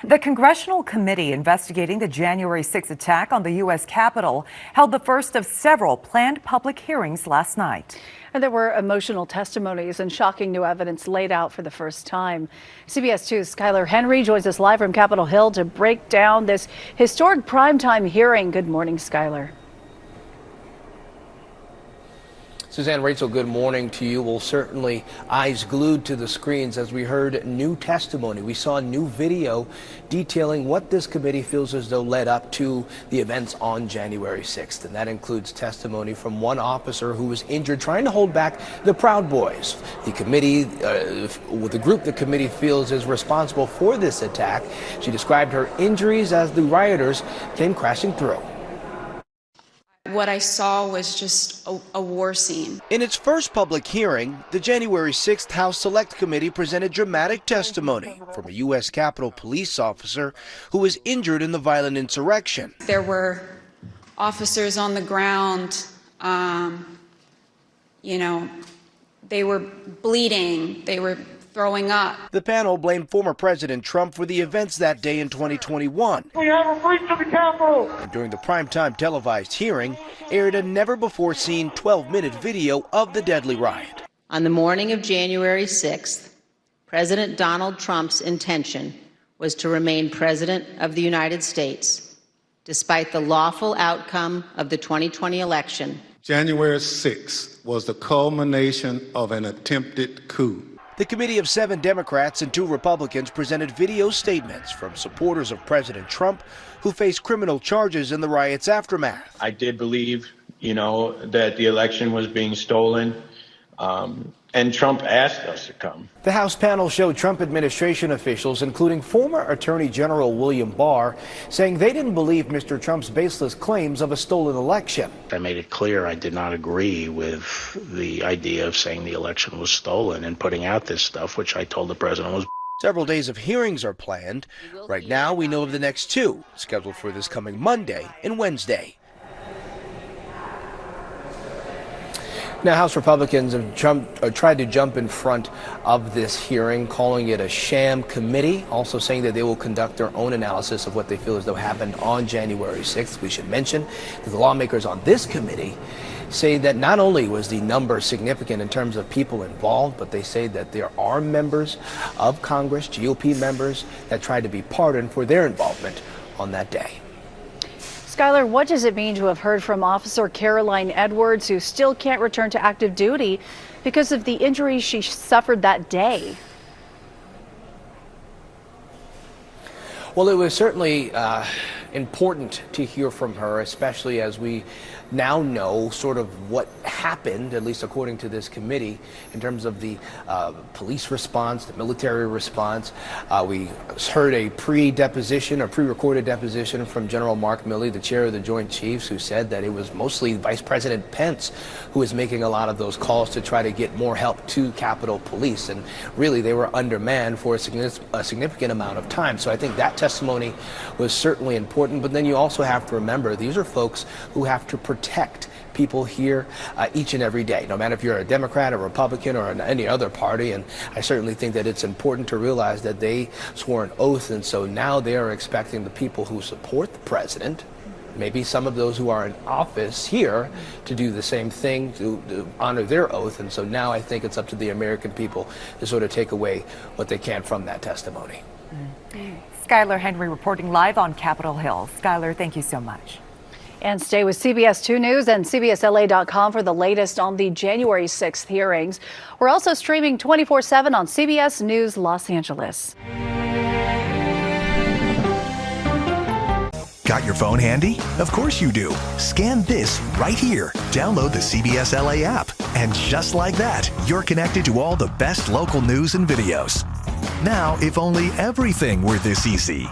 The Congressional Committee investigating the January 6th attack on the U.S. Capitol held the first of several planned public hearings last night. And there were emotional testimonies and shocking new evidence laid out for the first time. CBS 2's Skyler Henry joins us live from Capitol Hill to break down this historic primetime hearing. Good morning, Skyler. Suzanne, Rachel, good morning to you. Well, certainly eyes glued to the screens as we heard new testimony. We saw new video detailing what this committee feels as though led up to the events on January 6th. And that includes testimony from one officer who was injured trying to hold back the Proud Boys. The committee, with the group the committee feels is responsible for this attack. She described her injuries as the rioters came crashing through. What I saw was just a war scene. In its first public hearing, the January 6th House Select Committee presented dramatic testimony from a U.S. Capitol police officer who was injured in the violent insurrection. There were officers on the ground, they were bleeding, they were throwing up. The panel blamed former President Trump for the events that day in 2021. We have a breach of the Capitol. And during the primetime televised hearing, aired a never-before-seen 12-minute video of the deadly riot. On the morning of January 6th, President Donald Trump's intention was to remain President of the United States, despite the lawful outcome of the 2020 election. January 6th was the culmination of an attempted coup. The committee of 7 Democrats and 2 Republicans presented video statements from supporters of President Trump who face criminal charges in the riot's aftermath. I did believe, that the election was being stolen, and Trump asked us to come. The House panel showed Trump administration officials, including former Attorney General William Barr, saying they didn't believe Mr. Trump's baseless claims of a stolen election. I made it clear I did not agree with the idea of saying the election was stolen and putting out this stuff, which I told the president was. Several days of hearings are planned. Right now, we know of the next 2, scheduled for this coming Monday and Wednesday. Now, House Republicans have tried to jump in front of this hearing, calling it a sham committee, also saying that they will conduct their own analysis of what they feel as though happened on January 6th. We should mention that the lawmakers on this committee say that not only was the number significant in terms of people involved, but they say that there are members of Congress, GOP members, that tried to be pardoned for their involvement on that day. Skyler, what does it mean to have heard from Officer Caroline Edwards, who still can't return to active duty because of the injuries she suffered that day? Well, it was certainly important to hear from her, especially as we now know sort of what happened, at least according to this committee, in terms of the police response, the military response. We heard a pre-deposition or pre-recorded deposition from General Mark Milley, the chair of the Joint Chiefs, who said that it was mostly Vice President Pence who was making a lot of those calls to try to get more help to Capitol Police. And really, they were undermanned for a significant amount of time. So I think that testimony was certainly important. But then you also have to remember, these are folks who have to protect people here each and every day, no matter if you're a Democrat, a Republican, or any other party. And I certainly think that it's important to realize that they swore an oath, and so now they are expecting the people who support the president, maybe some of those who are in office here, to do the same thing, to honor their oath. And so now I think it's up to the American people to sort of take away what they can from that testimony. Skyler Henry reporting live on Capitol Hill. Skyler, thank you so much. And stay with CBS 2 News and CBSLA.com for the latest on the January 6th hearings. We're also streaming 24/7 on CBS News Los Angeles. Got your phone handy? Of course you do. Scan this right here. Download the CBS LA app. And just like that, you're connected to all the best local news and videos. Now, if only everything were this easy.